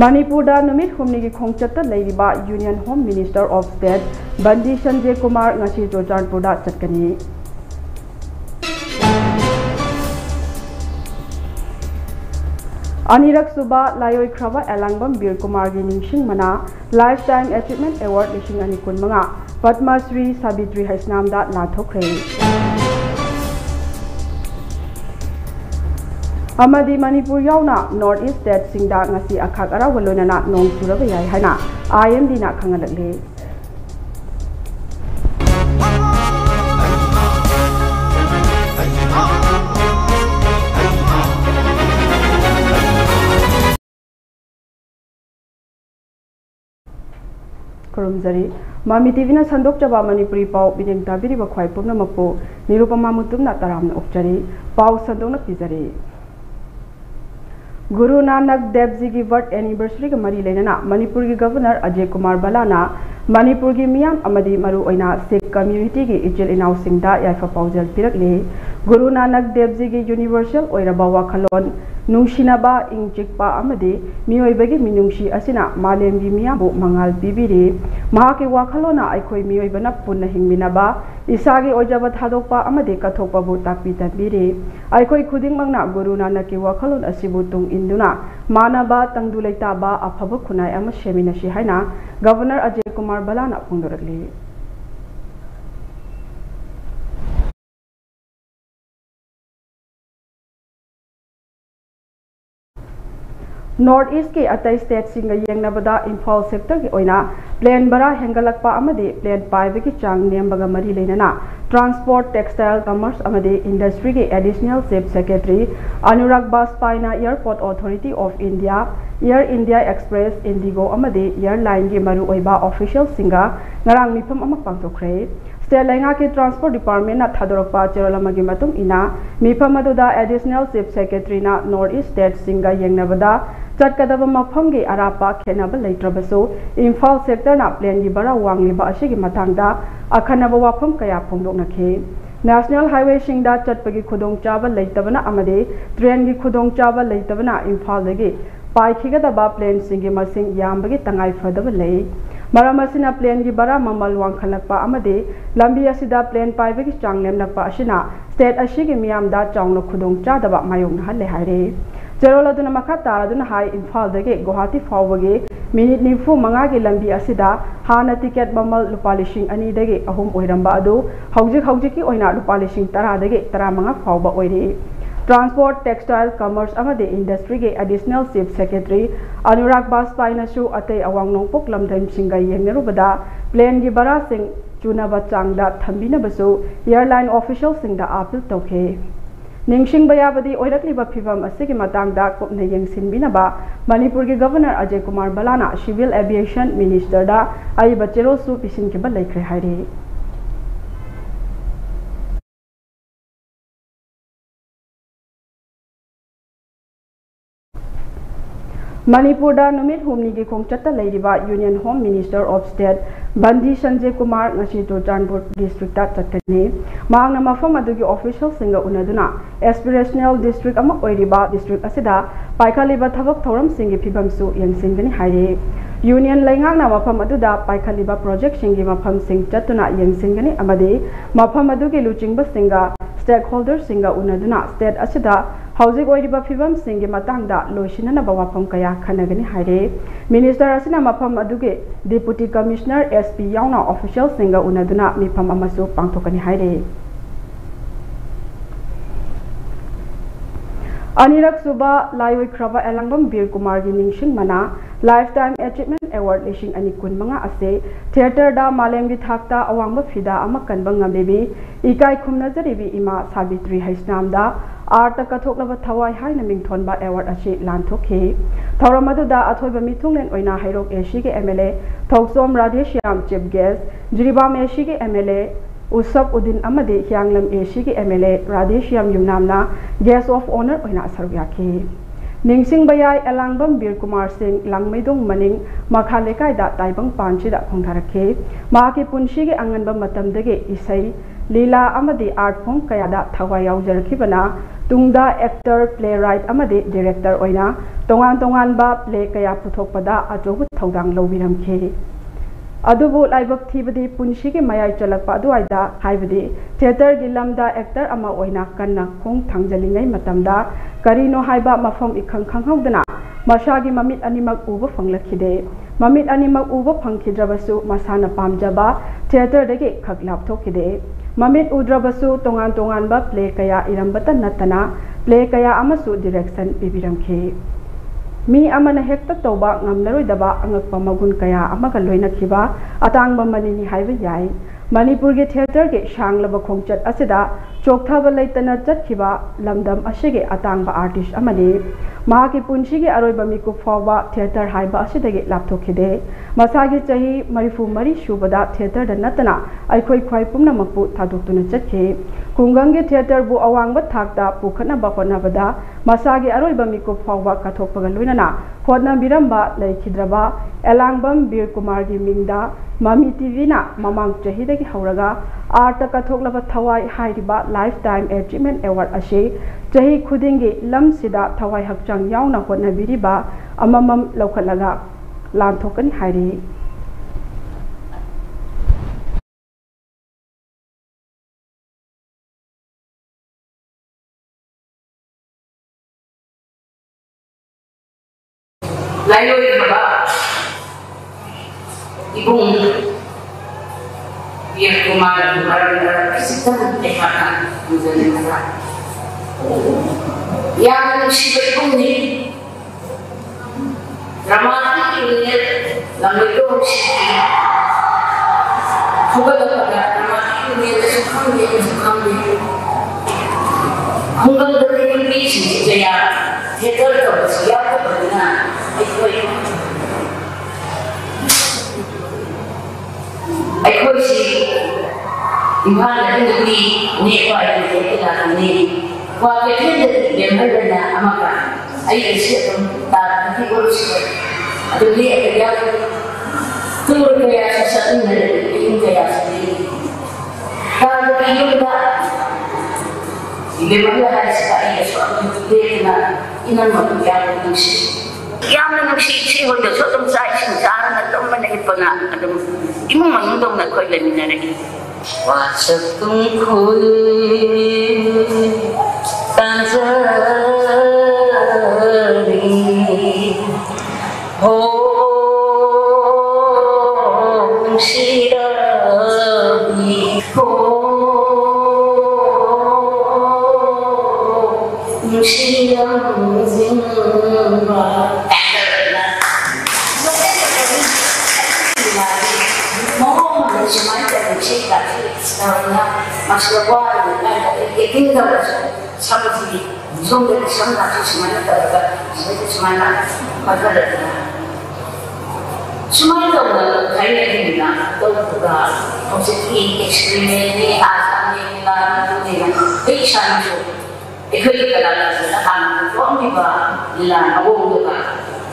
Manipurda numit humni gi khongchatta leiriba Union Home Minister of State Bandi Sanjay Kumar ngasi Churachandpurda chatkani. Anirak Suba Layoi Kraba Elangbam Bir Kumar gi ningsing mana Lifetime Achievement Award lishing ani kunmanga Padma Shri Sabitri Haisnamda lathokre. Amadi Manipur yauna North East State singda ngasi akhak ara walonana nong churaba yai haina IMD na khangalakle. Kurumzari Mami TV na sandok chaba Manipuri pau bideng tabiri ba khwai pumna mapu nirupama mutum na taram na upchari pau sandok na pizari. Guru Nanak Dev Ji की birth anniversary के मरी लेना मणिपुर के governor Ajay Kumar बलाना Manipur की मियाम अमदी मरु ओइना Sikh community की इचिल इनाउ सिंगदा याइफा पाउजल पिरकले गुरु नानक देव जी की universal ओइरबा वाखलोन नुंशिनाबा इंचिकपा अमदी मियोइबगी मिनुंशी असिना मालेमगी मियाबु मंगाल पिबिरे महाके वाखलोना अखोइ मियोइबना पुन्ना हिंगमिनाबा इसागे ओजबा थादोकपा अमदी कथोकपाबु ताकपि तबिरे अखोइ खुदिंगमंगना गुरु नानक की वाखलोन असिबु तुंग इंदुना मानबा तंगदु लेताबा अफब खुनाय अमा सेमिनासि हाइना गवर्नर अजय कुमार बलाना फोंदोरकले. नॉर्थ ईस्ट के अतई स्टेट सिंग येंगनबदा इम्फाल सेक्टर के ओइना प्लेन बरा हेंगलकपा अमदे प्लेन पाइबे की चांग नेमबगा मरी लेना ट्रांसपोर्ट टेक्सटाइल कमर्स अमदे इंडस्ट्री के एडिशनल चीफ सेक्रेटरी अनुराग बाजपाईना airport authority of India Air India Express IndiGo अमदे एयरलाइन के मरु ओइबा ऑफिशियल सिंगा ngarang mifam ama pangthokre. State Lainga के ट्रांसपोर्ट डिपार्टमेंट ना थादोरकपा चेरोलमगी मतुंग इना मिफम अदुदा एडिशनल चीफ सेक्रेटरी ना नॉर्थ ईस्ट स्टेट सिंगा येंगनबदा चटकदब मफम गे अरापा खेनब लेत्रबसु इम्फाल सेक्टर ना प्लेन की बरा वांगलिबा असिगी मथांगदा अखनब वाफम कया फोंदोकनखे. नेशनल हाईवे सिंगदा चटपगी खुदोंग चाबा लेतबना अमदे ट्रेन की खुदोंग चाबा लेतबना इम्फाल दगे पाइखिगदबा प्लेन सिंगी मसिंग यामबगी तंगाई फदब लई. मरम असिना प्लेन की बरा ममल वांखलकपा अमदे लंबी असिदा प्लेन पाइबगी चांग नेमनकपा असिना स्टेट असिगी मियामदा चांगनो खुदोंग चादबा मायोंग हल्ले हाइरे. चेरोल अदुना मखा तारादुना हाई इम्फाल दगे गुवाहाटी फाउबगे मिनिट 95 की लंबी असिदा हाना टिकेट ममल रुपा लिसिंग अनी दगे अहुम ओइरंबा अदु हौजिक की ओइना रुपा लिसिंग 10 दगे 15 फाउबा ओइरे. ट्रांसपोर्ट टेक्सटाइल कमर्स अमदे इंडस्ट्री के एडिशनल चीफ सेक्रेटरी अनुराग बाजपाईनासु अतई अवांग नोंपोक लमधम सिंगा येंगनरुबदा प्लेन की बरा सिंग चुनाबा चांगदा थंबिनबसु एयरलाइन ऑफिशियल सिंगदा अपील तौखे. निंगसिंग बयाबदी ओइरकलिबा फिवम असिगी मतांगदा कुपना येंगसिनबिनबा मणिपुर के गवर्नर अजय कुमार बलाना सिविल एविएशन मिनिस्टर दा आई बचेरोसु पिसिनकिबा लेख्रे हाइरे. Manipurda numit humni gi khongchatta leiriba Union Home Minister of State Bandi Sanjay Kumar ngasi Churachandpur district ta chatkani. Maangna mafam adugi official singa unaduna aspirational district ama oiriba district asida paikhaliba thabak thoram singi phibamsu yengsingani haire. Union laingangna mafam aduda paikhaliba project singi mafam sing chatuna yengsingani amade mafam adugi luchingba singa stakeholder singa unaduna state asida हौजिक ओइरिबा फिबम सिंगे मतंगदा लोइसिनना बवाफम कया खनगनि हाइरे. Minister असिना मफम अदुगे deputy commissioner SP याउना official सिंगा उनदुना मिफम अमसु पांथोकनि हाइरे. अनिरक सुबा लायोइ ख्रबा एलंगबम बीर कुमार की निंगसिंग मना lifetime achievement award लिशिंग अनि कुनमंगा असे theatre दा मालेम की थाकता अवांग फिदा अमा कनबंग ngambebe इकाई खुमनजरिबी इमा साबित्री हाइसनामदा आर्ट कथोकलब थवाई हाइना मिंगथोनबा अवार्ड असे लानथोखे. थौरमदुदा अथोइबा मिथुंगलेन ओइना हाइरोक एसी के MLA Thousom Radheshyam chief guest Jiribam AC के एमएलए उसब उदिन अमदे ह्यांगलम एसी के एमएलए राधेश्याम युमनामना गेस्ट ऑफ ऑनर ओइना सरव्याखे. निंगसिंग बयाई एलांगबम बीर कुमार सिंह लांगमैदोंग मनिंग मखा लेकायदा ताइबंग पांचिदा खोंथारखे. माके पुंसी के अंगनबा मतमदगे इसै लीला अमदे आर्ट फॉर्म कयादा थवाई याउजरखिबना तुंगदा एक्टर प्ले राइट अमदे डायरेक्टर ओइना तोंगान तोंगानबा प्ले कया पुथोकपदा अचौब थौदांग लौबिरमखे अदुबु लाइबक थीबदी पुंसी के मयाई चलकपा अदुवाइदा हाइबदी थिएटर गी लमदा एक्टर अमा ओइना कन्ना खोंग थांजलिंगै मतमदा करिनो हाइबा मफम इखंग खंगहौदना मसागी ममित अनिमक उब फंगलखिदे ममित अनिमक उब फंगखिद्रबसु मसाना पामजबा थिएटर दगे खक लापथोखिदे ममित उद्रबसु तोंगान तोंगानबा प्ले कया इरंबता नतना प्ले कया अमसु डायरेक्शन पिबिरमखे मी अमन हेक्ता तौबा ngamnaroidaba angakpa magun kaya amaga loinakhiba atangba manini haiba yai Manipur ge theater ge shanglaba khongchat asida chokthaba leitana chatkiba lamdam asige atangba artist amani mahaki punsi ge aroiba miku fawa theater haiba asidage lapthokhide masagi chahi marifu mari shubada theater da natana aikhoi khwai pumna makpu thadoktuna chatke kungang ge theater bu awangba thakta pukhana ba honabada masagi aroiba miku fawa kathokpaga loinana khotna biramba leikidraba elangbam bir kumar gi mingda Mami TV na mamang chahi dagi hauraga art kathoklaba thawai hairiba lifetime achievement award ase chahi khudingi lam sida thawai hakchang yauna hotna biriba amamam lokhalaga lanthokani hairi Lailoi baba Ibung biar kemarin kita dekatkan menjadi masalah. Yang si ibung ni dramatik ini lalu itu si juga dapat dramatik ini sukam ni hingga dari ini si jaya theater tu siapa berdina itu Aku si Imhan ada di Nepal itu kita ni. Wah kita di mana na amaka. Ayo siapa tak nanti urus. Ada ni kerja tur kerja sesuatu ni kerja sendiri. Kalau itu dah di mana ada sekali sesuatu dia na inan mahu yang mesti. Yang mana si honda sotum saya sengsara na tom mana ipana adum imong mangdong na koi lamin na rin wasatung koi tanzari hong shirabi hong shirabi zimba Masih awal, ini dah sama sih. Sumber sama tu semua terdapat, semua macam mana? Semua itu kaya ini lah, tu juga positif eksperimen ni, asal ni lah, tu ni lah. Bisa itu, ikut kalau kita kami bah, lah, awak juga.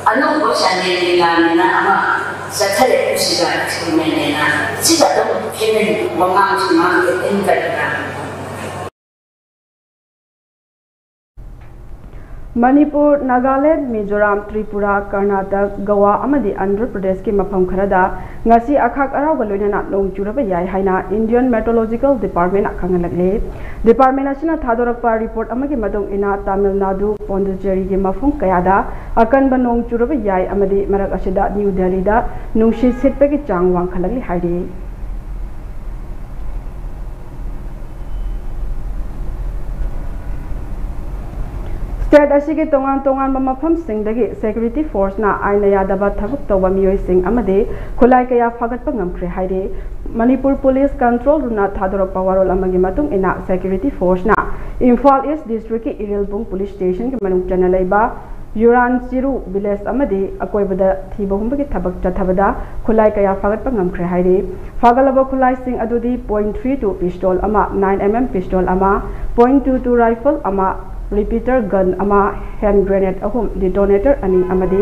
Anu bosan ni lah, ama. Setelah itu sudah eksperimen ni lah. Sudah tu kini orang semua kita Manipur, Nagaland, Mizoram, Tripura, Karnataka, Goa, amadi Andhra Pradesh ki mafam kharada ngasi akhak arau galoina nong churaba yai haina Indian Meteorological Department akhangalakle Department asina thadorakpa report amagi madong ina Tamil Nadu, Pondicherry ki mafam kayada akanba nong churaba yai amadi marak asida New Delhi da nungshi sitpe ki chang wang khalakli hairi State asigi tongan mafam singdagi security force na aina yadaba thabuk tawba miyoi sing amade khulai kaya phagat pangamkhre haire Manipur Police Control Runa Thadorok Pawarol amagi matung ina security force na Imphal East District ki Irilbung Police Station ki manung chana laiba Yuran Chiru village amade akoibada thibahumba ki thabak chathabada khulai kaya phagat pangamkhre haire phagalaba khulai sing adudi .32 pistol ama 9mm pistol ama .22 rifle ama repeater gun ama hand grenade ahum detonator ani amadi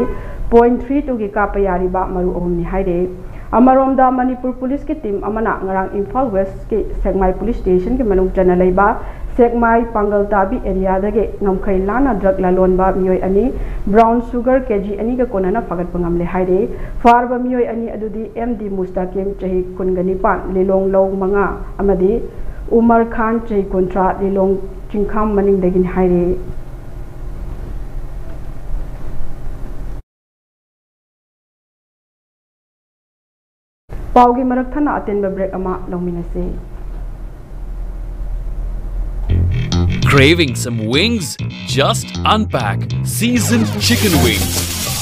.32 gi kapayari ba maru ahum ni haire amaromda Manipur Police ki team amana ngarang Imphal West ki Sangai Police Station ki manung chana laiba Sekmai Pangal Tabi area dage ngamkhai lana drug lalonba mioi ani brown sugar kg ani ga konana fagat pangamle haire farba mioi ani adudi MD Mustaqim chahi kungani pan lilong law manga amadi Umar Khan chahi kontra lilong chingkham maning dagin haire Paugi marak thana atenba break ama lawminase Craving some wings? Just unpack seasoned chicken wings.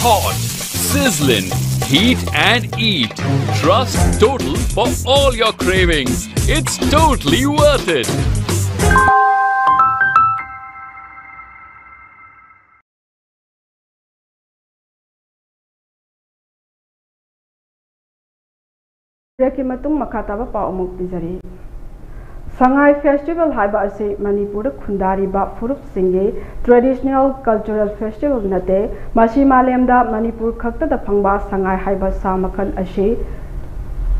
Hot, sizzling, heat and eat. Trust Total for all your cravings. It's totally worth it. Reki matung makataba pa umuk bizari. Sangai Festival haiba ase Manipur khundari ba furup singe traditional cultural festival nate masi malemda Manipur khakta da phangba Sangai haiba samakal ase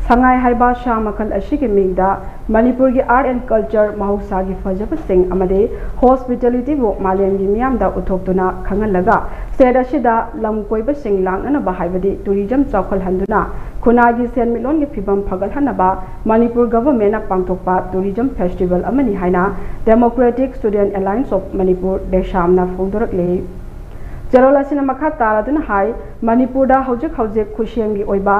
Sangai haiba samakal ase ke mingda Manipur gi art and culture mahausa gi fajab sing amade hospitality bo malem gi miyam da uthoktuna khangalaga state asida lam koiba sing langana ba haibadi tourism chakhal handuna Kunagi Sen Milon gi phibam phagal hanaba Manipur government na pangthokpa tourism festival amani haina Democratic Student Alliance of Manipur desham na phongdorakle Jarola sina makha taradun hai Manipur da hojek hojek khushiem gi oiba